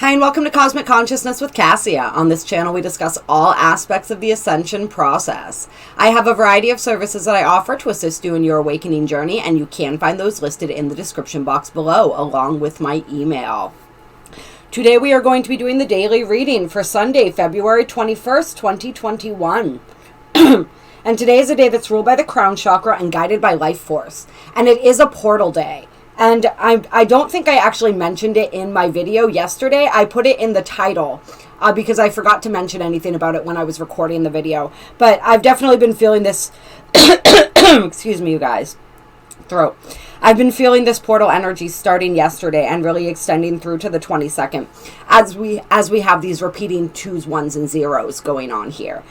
Hi, and welcome to Cosmic Consciousness with Cassia. On this channel, we discuss all aspects of the Ascension process. I have a variety of services that I offer to assist you in your awakening journey, and you can find those listed in the description box below, along with my email. Today, we are going to be doing the daily reading for Sunday, February 21st, 2021. And today is a day that's ruled by the crown chakra and guided by life force. And it is a portal day. And I don't think I actually mentioned it in my video yesterday. I put it in the title because I forgot to mention anything about it when I was recording the video. But I've definitely been feeling this, excuse me, you guys, throat. I've been feeling this portal energy starting yesterday and really extending through to the 22nd as we have these repeating 2s, 1s, and 0s going on here.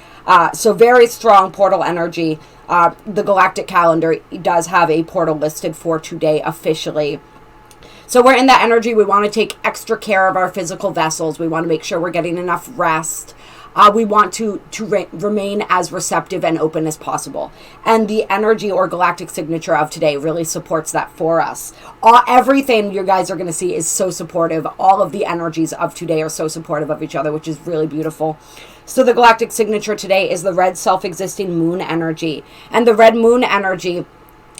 So very strong portal energy. The galactic calendar does have a portal listed for today officially. So we're in that energy. We want to take extra care of our physical vessels. We want to make sure we're getting enough rest. We want to remain as receptive and open as possible. And the energy or galactic signature of today really supports that for us. Everything you guys are going to see is so supportive. All of the energies of today are so supportive of each other, which is really beautiful. So the galactic signature today is the red self-existing moon energy. And the red moon energy,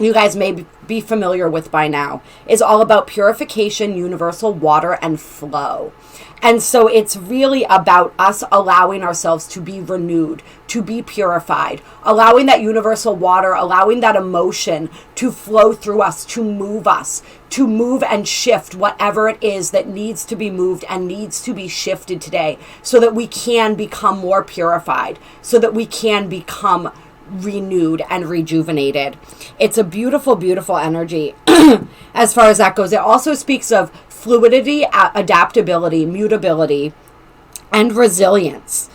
you guys may be familiar with by now, is all about purification, universal water, and flow. And so it's really about us allowing ourselves to be renewed, to be purified, allowing that universal water, allowing that emotion to flow through us, to move and shift whatever it is that needs to be moved and needs to be shifted today so that we can become more purified, so that we can become renewed and rejuvenated. It's a beautiful, beautiful energy as far as that goes. It also speaks of fluidity, adaptability, mutability, and resilience,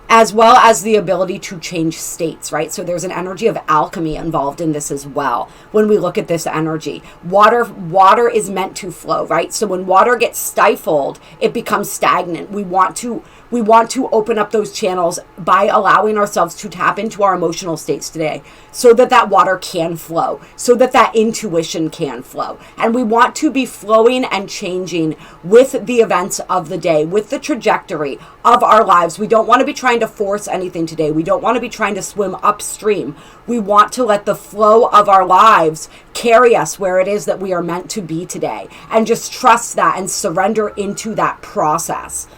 as well as the ability to change states, right? So there's an energy of alchemy involved in this as well. When we look at this energy, water is meant to flow, right? So when water gets stifled, it becomes stagnant. We want to open up those channels by allowing ourselves to tap into our emotional states today so that that water can flow, so that that intuition can flow. And we want to be flowing and changing with the events of the day, with the trajectory of our lives. We don't want to be trying to force anything today. We don't want to be trying to swim upstream. We want to let the flow of our lives carry us where it is that we are meant to be today, and just trust that and surrender into that process.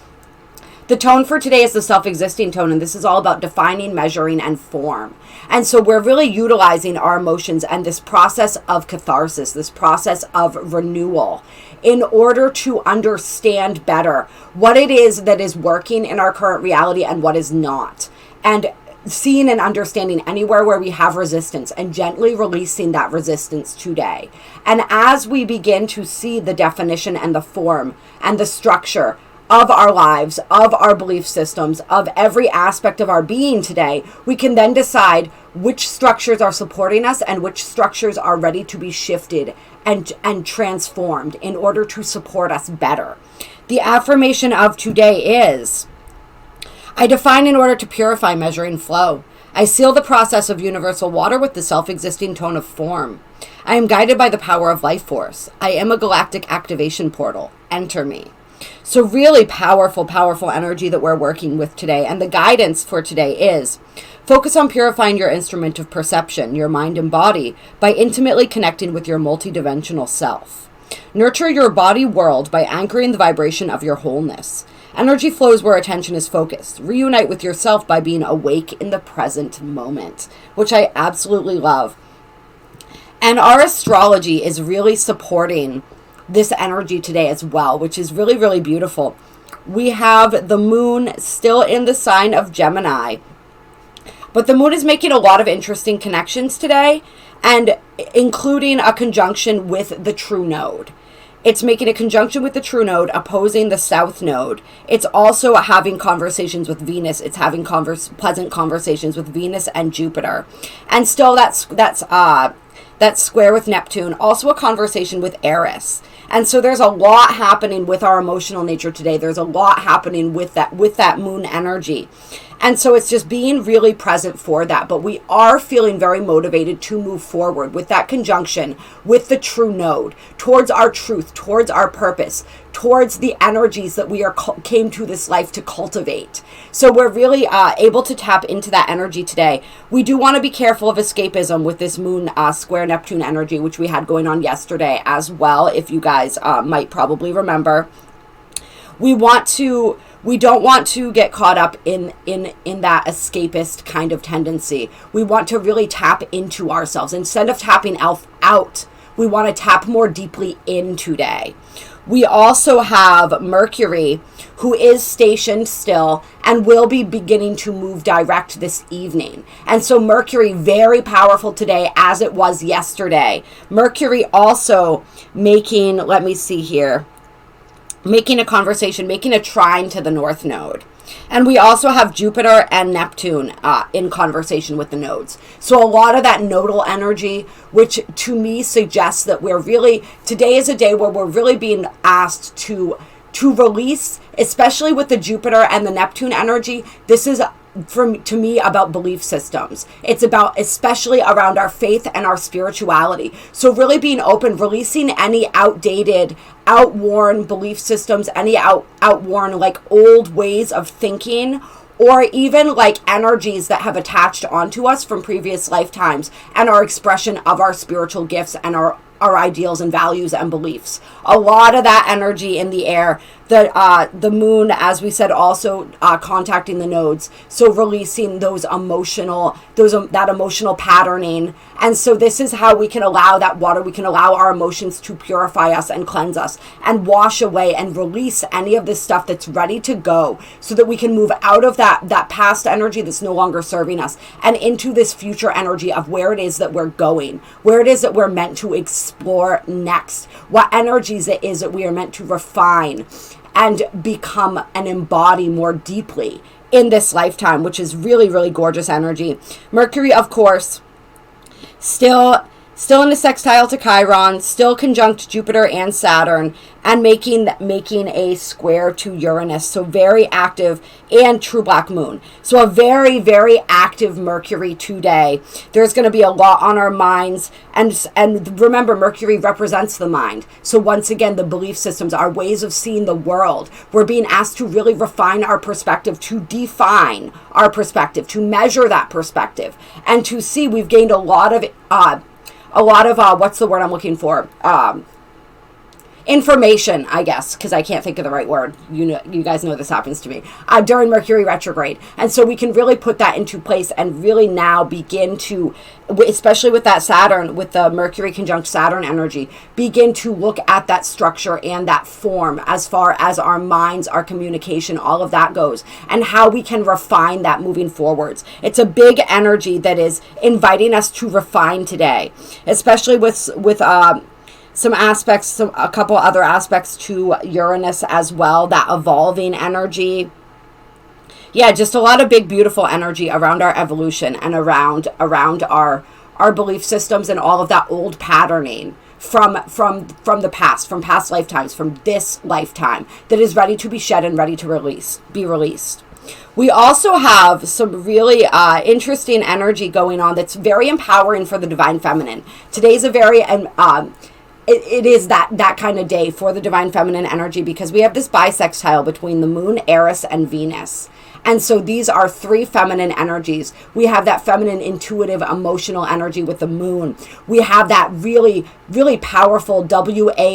The tone for today is the self-existing tone, and this is all about defining, measuring, and form. And so we're really utilizing our emotions and this process of catharsis, this process of renewal, in order to understand better what it is that is working in our current reality and what is not. And seeing and understanding anywhere where we have resistance and gently releasing that resistance today. And as we begin to see the definition and the form and the structure of our lives, of our belief systems, of every aspect of our being today, we can then decide which structures are supporting us and which structures are ready to be shifted and transformed in order to support us better. The affirmation of today is, I define in order to purify, measuring flow. I seal the process of universal water with the self-existing tone of form. I am guided by the power of life force. I am a galactic activation portal. Enter me. So really powerful, powerful energy that we're working with today. And the guidance for today is, focus on purifying your instrument of perception, your mind and body, by intimately connecting with your multidimensional self. Nurture your body world by anchoring the vibration of your wholeness. Energy flows where attention is focused. Reunite with yourself by being awake in the present moment, which I absolutely love. And our astrology is really supporting this energy today as well, which is really, really beautiful. We have the moon still in the sign of Gemini, but the moon is making a lot of interesting connections today, and including a conjunction with the true node. It's making a conjunction with the true node, opposing the south node. It's also having conversations with Venus. It's having pleasant conversations with Venus and Jupiter. And still that's square with Neptune. Also a conversation with Eris. And so there's a lot happening with our emotional nature today. There's a lot happening with that moon energy. And so it's just being really present for that. But we are feeling very motivated to move forward with that conjunction with the true node, towards our truth, towards our purpose, towards the energies that we came to this life to cultivate. So we're really able to tap into that energy today. We do want to be careful of escapism with this moon square Neptune energy, which we had going on yesterday as well, if you guys might probably remember. We don't want to get caught up in that escapist kind of tendency. We want to really tap into ourselves. Instead of tapping out, we want to tap more deeply in today. We also have Mercury, who is stationed still and will be beginning to move direct this evening. And so Mercury, very powerful today as it was yesterday. Mercury also making, let me see here, making a conversation, making a trine to the North Node. And we also have Jupiter and Neptune in conversation with the nodes. So a lot of that nodal energy, which to me suggests that today is a day where we're really being asked to release, especially with the Jupiter and the Neptune energy. This is, to me, about belief systems. It's about, especially around our faith and our spirituality. So really being open, releasing any outdated, outworn belief systems, any outworn like old ways of thinking, or even like energies that have attached onto us from previous lifetimes and our expression of our spiritual gifts and our ideals and values and beliefs. A lot of that energy in the air. The moon, as we said, also contacting the nodes, so releasing that emotional patterning. And so this is how we can allow that water, we can allow our emotions to purify us and cleanse us and wash away and release any of this stuff that's ready to go, so that we can move out of that past energy that's no longer serving us and into this future energy of where it is that we're going, where it is that we're meant to explore next, what energies it is that we are meant to refine and become and embody more deeply in this lifetime, which is really, really gorgeous energy. Mercury, of course, still in a sextile to Chiron, still conjunct Jupiter and Saturn, and making a square to Uranus. So very active, and true black moon. So a very, very active Mercury today. There's going to be a lot on our minds. And remember, Mercury represents the mind. So once again, the belief systems, our ways of seeing the world. We're being asked to really refine our perspective, to define our perspective, to measure that perspective, and to see we've gained a lot of what's the word I'm looking for? Information, I guess, because I can't think of the right word. You guys know this happens to me during Mercury retrograde. And so we can really put that into place and really now begin to, especially with that Saturn, with the Mercury conjunct Saturn energy, begin to look at that structure and that form as far as our minds, our communication, all of that goes, and how we can refine that moving forwards. It's a big energy that is inviting us to refine today, especially with some aspects, a couple other aspects to Uranus as well, that evolving energy. Yeah, just a lot of big, beautiful energy around our evolution and around our belief systems and all of that old patterning from the past, from past lifetimes, from this lifetime, that is ready to be shed and ready to be released. We also have some really interesting energy going on that's very empowering for the divine feminine. Today's a very it is that kind of day for the divine feminine energy, because we have this bisextile between the moon, Eris, and Venus. And so these are three feminine energies. We have that feminine, intuitive, emotional energy with the moon. We have that really, really powerful WARRIOR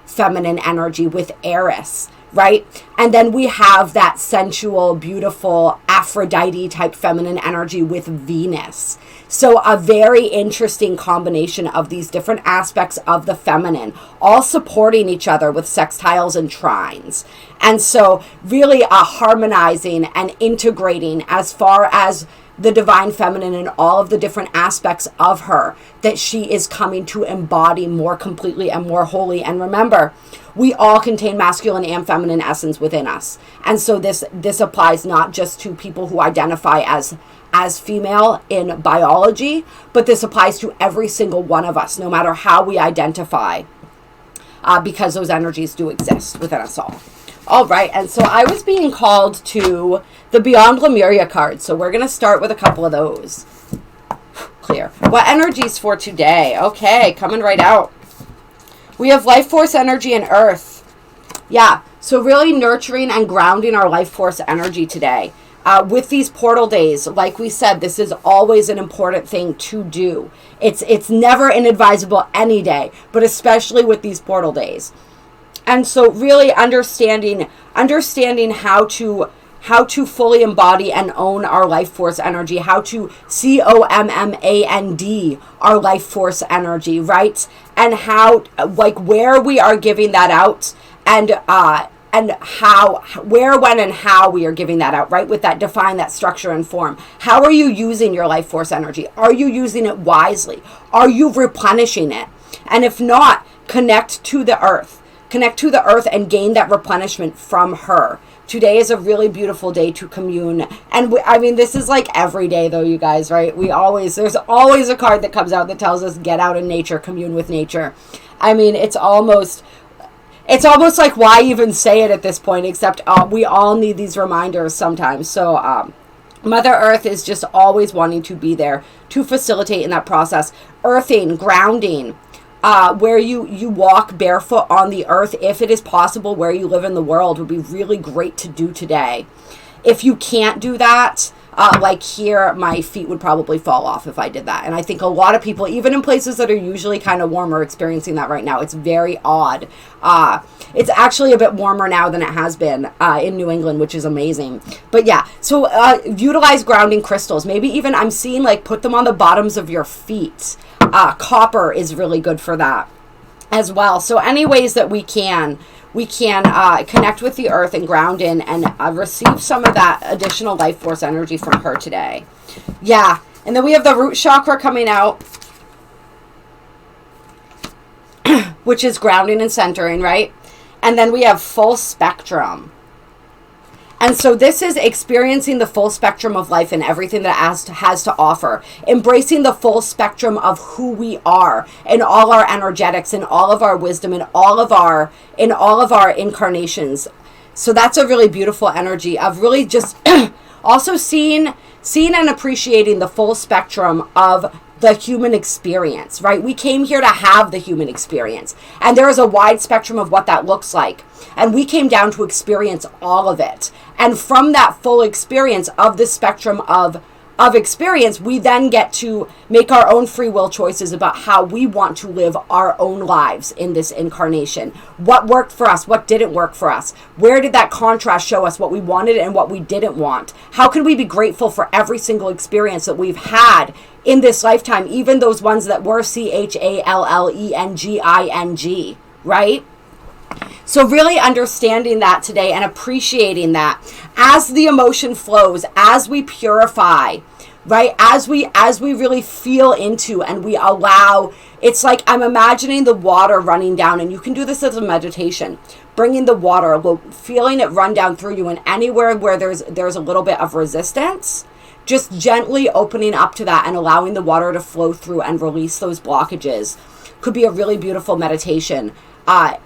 feminine energy with Eris, right? And then we have that sensual, beautiful, Aphrodite type feminine energy with Venus. So a very interesting combination of these different aspects of the feminine, all supporting each other with sextiles and trines. And so really harmonizing and integrating as far as the divine feminine and all of the different aspects of her that she is coming to embody more completely and more wholly. And remember, we all contain masculine and feminine essence within us. And so this applies not just to people who identify as female in biology, but this applies to every single one of us, no matter how we identify, because those energies do exist within us all. All right, and so I was being called to the Beyond Lemuria card, so we're going to start with a couple of those. Clear. What energies for today? Okay, coming right out. We have life force energy and earth. Yeah, so really nurturing and grounding our life force energy today. With these portal days, like we said, this is always an important thing to do. It's never inadvisable any day, but especially with these portal days. And so really understanding how to fully embody and own our life force energy, how to command our life force energy, right? And how, like, where we are giving that out, and how, where, when, and how we are giving that out, right? With that, define that structure and form. How are you using your life force energy? Are you using it wisely? Are you replenishing it? And if not, connect to the earth. Connect to the earth and gain that replenishment from her. Today is a really beautiful day to commune. And I mean, this is like every day though, you guys, right? There's always a card that comes out that tells us get out in nature, commune with nature. I mean, it's almost like, why even say it at this point, except we all need these reminders sometimes. So Mother Earth is just always wanting to be there to facilitate in that process. Earthing, grounding, where you walk barefoot on the earth, if it is possible, where you live in the world, would be really great to do today. If you can't do that, like here, my feet would probably fall off if I did that. And I think a lot of people, even in places that are usually kind of warm, are experiencing that right now. It's very odd. It's actually a bit warmer now than it has been in New England, which is amazing. But yeah, so utilize grounding crystals. Maybe even I'm seeing, like, put them on the bottoms of your feet. Copper is really good for that as well. So any ways that we can connect with the earth and ground in and receive some of that additional life force energy from her today. Yeah. And then we have the root chakra coming out, which is grounding and centering, right? And then we have full spectrum. And so this is experiencing the full spectrum of life and everything that it has to offer. Embracing the full spectrum of who we are in all our energetics, in all of our wisdom, in all of our incarnations. So that's a really beautiful energy of really just also seeing and appreciating the full spectrum of the human experience, right? We came here to have the human experience, and there is a wide spectrum of what that looks like. And we came down to experience all of it. And from that full experience of the spectrum of experience, we then get to make our own free will choices about how we want to live our own lives in this incarnation. What worked for us? What didn't work for us? Where did that contrast show us what we wanted and what we didn't want? How can we be grateful for every single experience that we've had in this lifetime, even those ones that were CHALLENGING, right? So really understanding that today and appreciating that as the emotion flows, as we purify, right? As we really feel into and we allow, it's like I'm imagining the water running down, and you can do this as a meditation, bringing the water, feeling it run down through you, and anywhere where there's a little bit of resistance, just gently opening up to that and allowing the water to flow through and release those blockages could be a really beautiful meditation.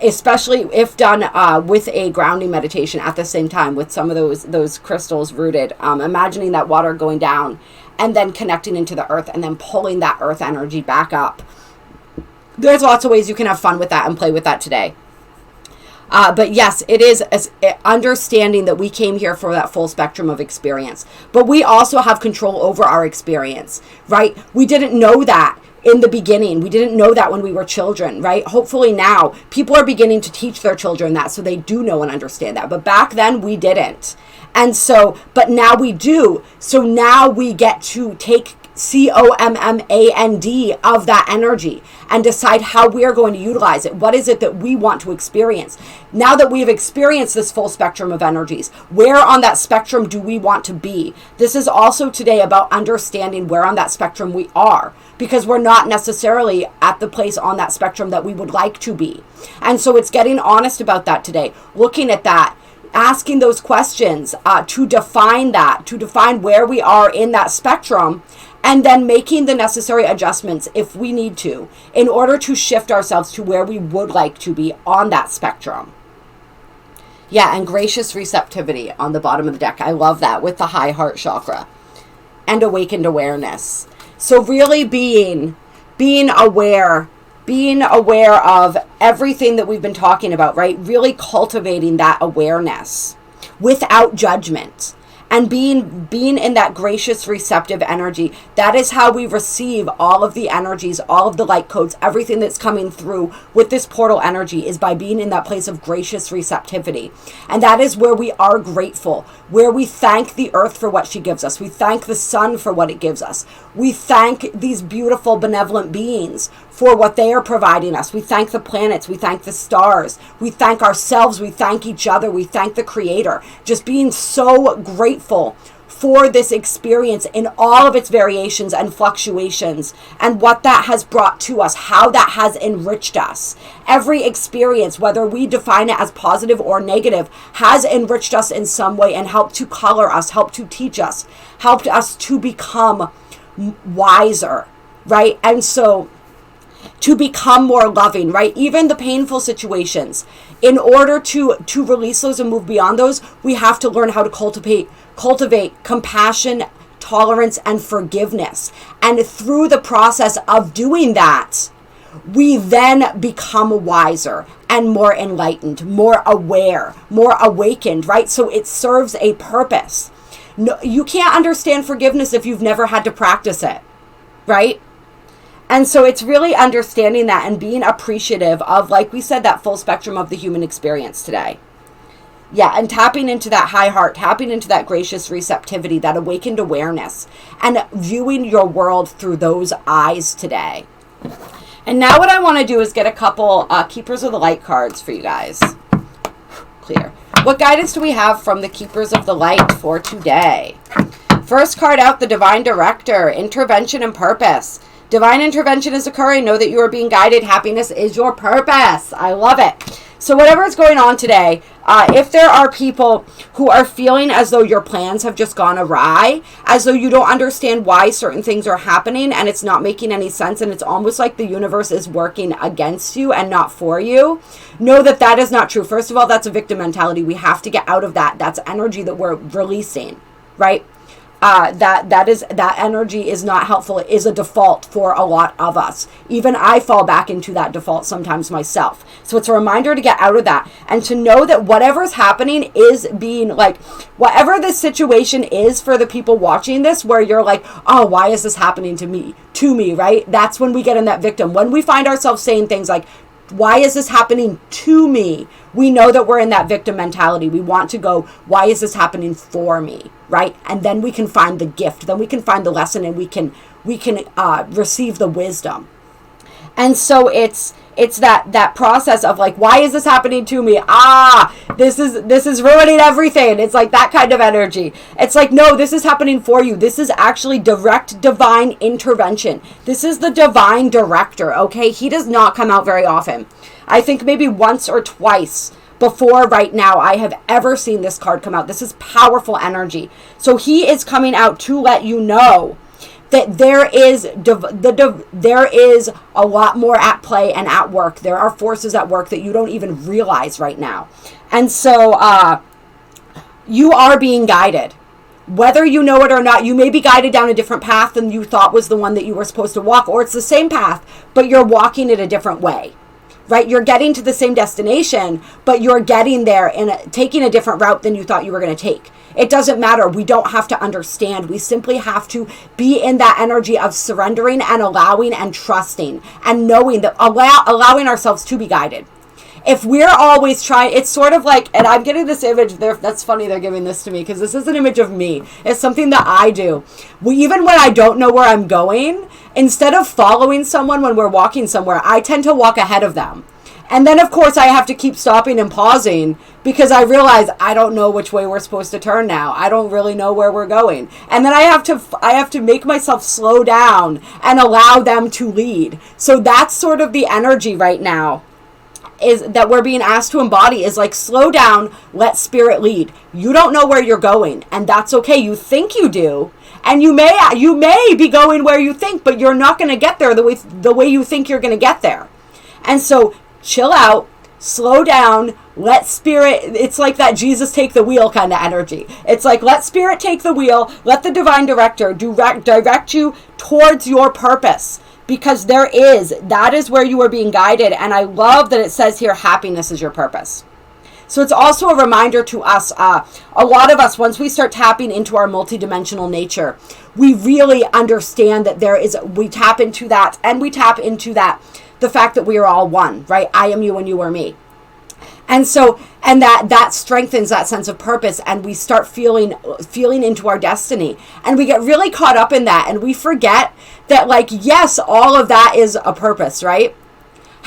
Especially if done with a grounding meditation at the same time with some of those crystals rooted. Imagining that water going down and then connecting into the earth and then pulling that earth energy back up. There's lots of ways you can have fun with that and play with that today. But yes, it is understanding that we came here for that full spectrum of experience. But we also have control over our experience, right? We didn't know that in the beginning. We didn't know that when we were children, right? Hopefully now people are beginning to teach their children that, so they do know and understand that. But back then we didn't. And so, but now we do. So now we get to take command of that energy and decide how we are going to utilize it. What is it that we want to experience? Now that we have experienced this full spectrum of energies, where on that spectrum do we want to be? This is also today about understanding where on that spectrum we are, because we're not necessarily at the place on that spectrum that we would like to be. And so it's getting honest about that today, looking at that, asking those questions to define where we are in that spectrum, and then making the necessary adjustments if we need to in order to shift ourselves to where we would like to be on that spectrum. Yeah, and gracious receptivity on the bottom of the deck. I love that with the high heart chakra. And awakened awareness. So really being aware of everything that we've been talking about, right? Really cultivating that awareness without judgment. And being in that gracious, receptive energy. That is how we receive all of the energies, all of the light codes, everything that's coming through with this portal energy is by being in that place of gracious receptivity. And that is where we are grateful, where we thank the earth for what she gives us. We thank the sun for what it gives us. We thank these beautiful, benevolent beings for what they are providing us. We thank the planets. We thank the stars. We thank ourselves. We thank each other. We thank the Creator. Just being so grateful for this experience in all of its variations and fluctuations and what that has brought to us, how that has enriched us. Every experience, whether we define it as positive or negative, has enriched us in some way and helped to color us, helped to teach us, helped us to become wiser, right? And so to become more loving, right? Even the painful situations, in order to release those and move beyond those, we have to learn how to cultivate compassion, tolerance, and forgiveness. And through the process of doing that, we then become wiser and more enlightened, more aware, more awakened, right? So it serves a purpose. No, you can't understand forgiveness if you've never had to practice it, right? And so it's really understanding that and being appreciative of, like we said, that full spectrum of the human experience today. Yeah, and tapping into that high heart, tapping into that gracious receptivity, that awakened awareness, and viewing your world through those eyes today. And now what I want to do is get a couple Keepers of the Light cards for you guys. Clear. What guidance do we have from the Keepers of the Light for today? First card out, the Divine Director, intervention and purpose. Divine intervention is occurring. Know that you are being guided. Happiness is your purpose. I love it. So whatever is going on today, if there are people who are feeling as though your plans have just gone awry, as though you don't understand why certain things are happening and it's not making any sense and it's almost like the universe is working against you and not for you, know that that is not true. First of all, that's a victim mentality. We have to get out of that. That's energy that we're releasing, right? That energy is not helpful. It is a default for a lot of us. Even I fall back into that default sometimes myself. So it's a reminder to get out of that and to know that whatever's happening is being like, whatever this situation is for the people watching this, where you're like, oh, why is this happening to me, right? That's when we get in that victim. When we find ourselves saying things like, why is this happening to me? We know that we're in that victim mentality. We want to go, why is this happening for me, right? And then we can find the gift. Then we can find the lesson, and we can receive the wisdom. And so it's that process of like, why is this happening to me? This is ruining everything. It's like that kind of energy. It's like, no, this is happening for you. This is actually direct divine intervention. This is the divine director, okay? He does not come out very often. I think maybe once or twice before right now I have ever seen this card come out. This is powerful energy. So he is coming out to let you know that there is a lot more at play and at work. There are forces at work that you don't even realize right now. And so you are being guided. Whether you know it or not, you may be guided down a different path than you thought was the one that you were supposed to walk, or it's the same path, but you're walking it a different way. Right? You're getting to the same destination, but you're getting there and taking a different route than you thought you were going to take. It doesn't matter. We don't have to understand. We simply have to be in that energy of surrendering and allowing and trusting and knowing that, allowing ourselves to be guided. If we're always trying, it's sort of like, and I'm getting this image there. That's funny they're giving this to me, because this is an image of me. It's something that I do. Even when I don't know where I'm going, instead of following someone when we're walking somewhere, I tend to walk ahead of them. And then, of course, I have to keep stopping and pausing because I realize I don't know which way we're supposed to turn now. I don't really know where we're going. And then I have to make myself slow down and allow them to lead. So that's sort of the energy right now is that we're being asked to embody, is like, slow down, let spirit lead. You don't know where you're going, and that's okay. You think you do. And you may be going where you think, but you're not going to get there the way you think you're going to get there. And so chill out, slow down, let spirit, it's like that Jesus take the wheel kind of energy. It's like, let spirit take the wheel, let the divine director direct you towards your purpose, because that is where you are being guided. And I love that it says here, happiness is your purpose. So it's also a reminder to us, a lot of us, once we start tapping into our multidimensional nature, we really understand that we tap into that, and we tap into that, the fact that we are all one, right? I am you and you are me. And so, and that strengthens that sense of purpose, and we start feeling into our destiny, and we get really caught up in that, and we forget that, like, yes, all of that is a purpose, right?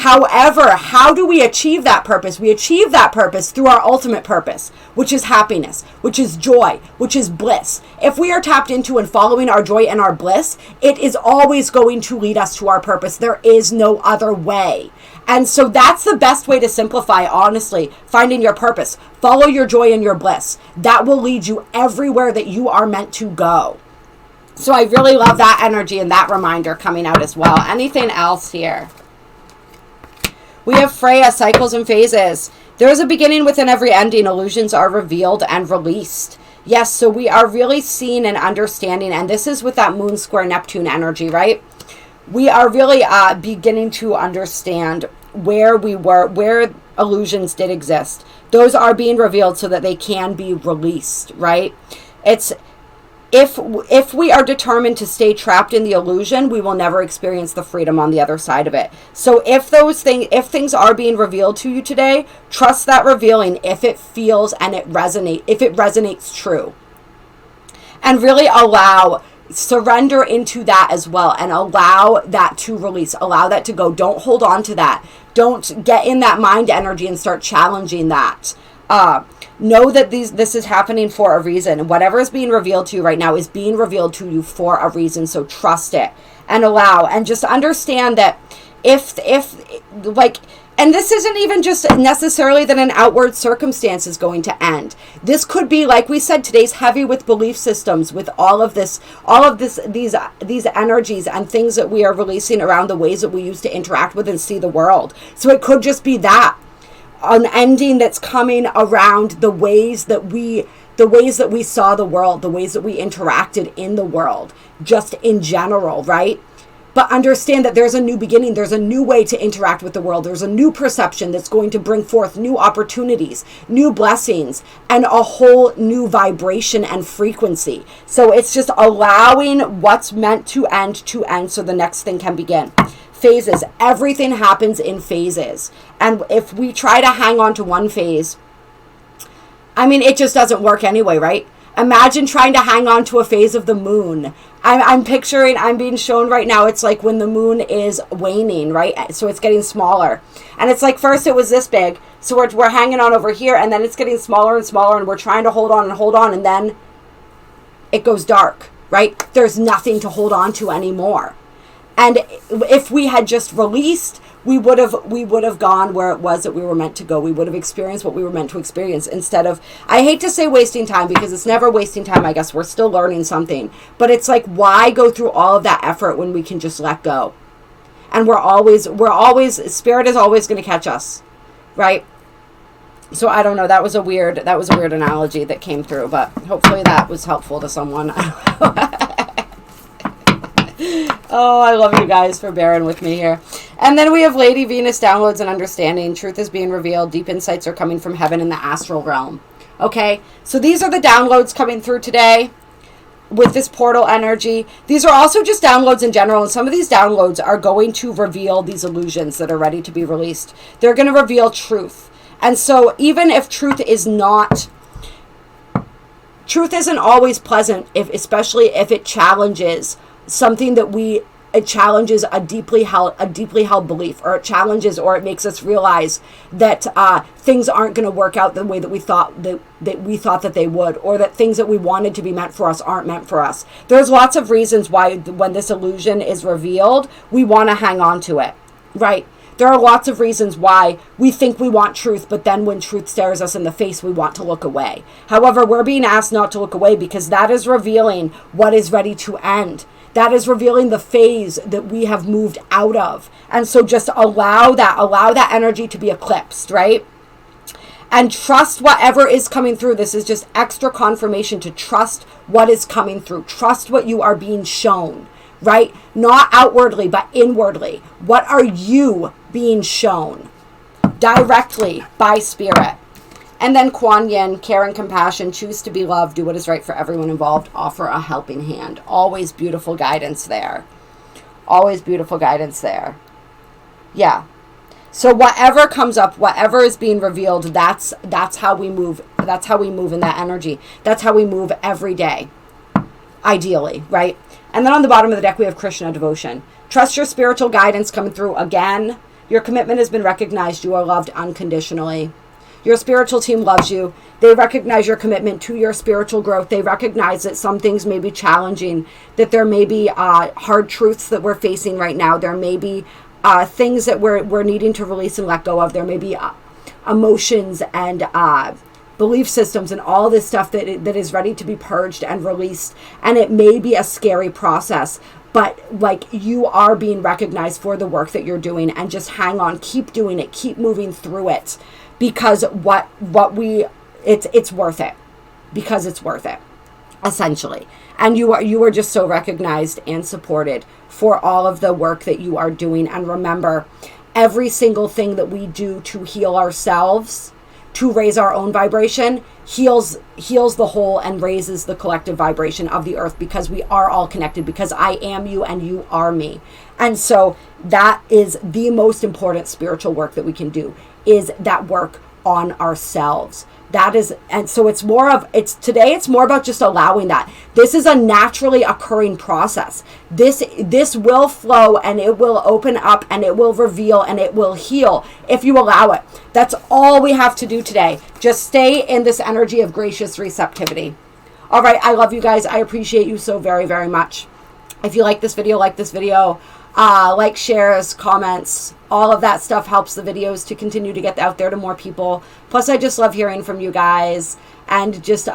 However, how do we achieve that purpose? We achieve that purpose through our ultimate purpose, which is happiness, which is joy, which is bliss. If we are tapped into and following our joy and our bliss, it is always going to lead us to our purpose. There is no other way. And so that's the best way to simplify, honestly, finding your purpose. Follow your joy and your bliss. That will lead you everywhere that you are meant to go. So I really love that energy and that reminder coming out as well. Anything else here? We have Freya, cycles and phases. There is a beginning within every ending. Illusions are revealed and released. Yes, so we are really seeing and understanding, and this is with that moon square Neptune energy, right? We are really beginning to understand where we were, where illusions did exist. Those are being revealed so that they can be released, right? It's if we are determined to stay trapped in the illusion, we will never experience the freedom on the other side of it. So if things are being revealed to you today, trust that revealing if it feels and if it resonates true. And really surrender into that as well, and allow that to release, allow that to go. Don't hold on to that. Don't get in that mind energy and start challenging that. Know that this is happening for a reason. Whatever is being revealed to you right now is being revealed to you for a reason. So trust it and allow, and just understand that and this isn't even just necessarily that an outward circumstance is going to end. This could be, like we said, today's heavy with belief systems, with these energies and things that we are releasing around the ways that we used to interact with and see the world. So it could just be that an ending that's coming around the ways that we saw the world, the ways that we interacted in the world, just in general, right? But understand that there's a new beginning. There's a new way to interact with the world. There's a new perception that's going to bring forth new opportunities, new blessings, and a whole new vibration and frequency. So it's just allowing what's meant to end so the next thing can begin. Phases. Everything happens in phases. And if we try to hang on to one phase, I mean, it just doesn't work anyway, right? Imagine trying to hang on to a phase of the moon. I'm being shown right now, it's like when the moon is waning, right? So it's getting smaller. And it's like first it was this big, so we're hanging on over here, and then it's getting smaller and smaller, and we're trying to hold on, and then it goes dark, right? There's nothing to hold on to anymore. And if we had just released, we would have gone where it was that we were meant to go. We would have experienced what we were meant to experience, instead of, I hate to say wasting time, because it's never wasting time. I guess we're still learning something, but it's like, why go through all of that effort when we can just let go? And we're always, spirit is always going to catch us, right? So I don't know. That was a weird analogy that came through, but hopefully that was helpful to someone. Oh, I love you guys for bearing with me here. And then we have Lady Venus, downloads and understanding. Truth is being revealed. Deep insights are coming from heaven in the astral realm. Okay, so these are the downloads coming through today with this portal energy. These are also just downloads in general, and some of these downloads are going to reveal these illusions that are ready to be released. They're going to reveal truth. And so even if truth isn't always pleasant, especially if it challenges something that it challenges a deeply held belief, or it challenges, or it makes us realize that things aren't going to work out the way that we thought that they would, or that things that we wanted to be meant for us aren't meant for us. There's lots of reasons why when this illusion is revealed, we want to hang on to it, right? There are lots of reasons why we think we want truth, but then when truth stares us in the face, we want to look away. However, we're being asked not to look away, because that is revealing what is ready to end. That is revealing the phase that we have moved out of. And so just allow that energy to be eclipsed, right? And trust whatever is coming through. This is just extra confirmation to trust what is coming through. Trust what you are being shown, right? Not outwardly, but inwardly. What are you being shown directly by spirit? And then Kuan Yin, care and compassion, choose to be loved, do what is right for everyone involved, offer a helping hand. Always beautiful guidance there. Always beautiful guidance there. Yeah. So whatever comes up, whatever is being revealed, that's how we move. That's how we move in that energy. That's how we move every day, ideally, right? And then on the bottom of the deck, we have Krishna devotion. Trust your spiritual guidance coming through again. Your commitment has been recognized. You are loved unconditionally. Your spiritual team loves you. They recognize your commitment to your spiritual growth. They recognize that some things may be challenging, that there may be hard truths that we're facing right now. There may be things that we're needing to release and let go of. There may be emotions and belief systems and all this stuff that is ready to be purged and released. And it may be a scary process, but like, you are being recognized for the work that you're doing, and just hang on, keep doing it, keep moving through it, because it's worth it, because it's worth it, essentially. And you are just so recognized and supported for all of the work that you are doing. And remember, every single thing that we do to heal ourselves, to raise our own vibration, heals the whole and raises the collective vibration of the earth, because we are all connected, because I am you and you are me. And so that is the most important spiritual work that we can do, is that work on ourselves. That is, and so it's more about just allowing that. This is a naturally occurring process. This will flow, and it will open up, and it will reveal, and it will heal if you allow it. That's all we have to do today. Just stay in this energy of gracious receptivity. All right, I love you guys. I appreciate you so very, very much. If you like this video, like, shares, comments, all of that stuff helps the videos to continue to get out there to more people. Plus, I just love hearing from you guys and just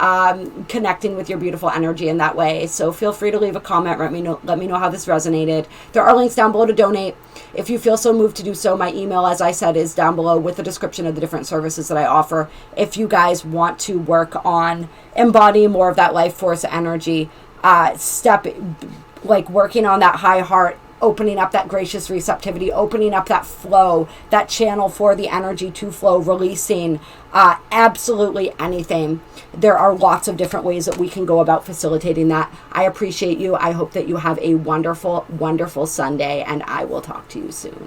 connecting with your beautiful energy in that way. So feel free to leave a comment. Let me know how this resonated. There are links down below to donate if you feel so moved to do so. My email, as I said, is down below with the description of the different services that I offer. If you guys want to work on embodying more of that life force energy, working on that high heart, opening up that gracious receptivity, opening up that flow, that channel for the energy to flow, releasing absolutely anything. There are lots of different ways that we can go about facilitating that. I appreciate you. I hope that you have a wonderful, wonderful Sunday, and I will talk to you soon.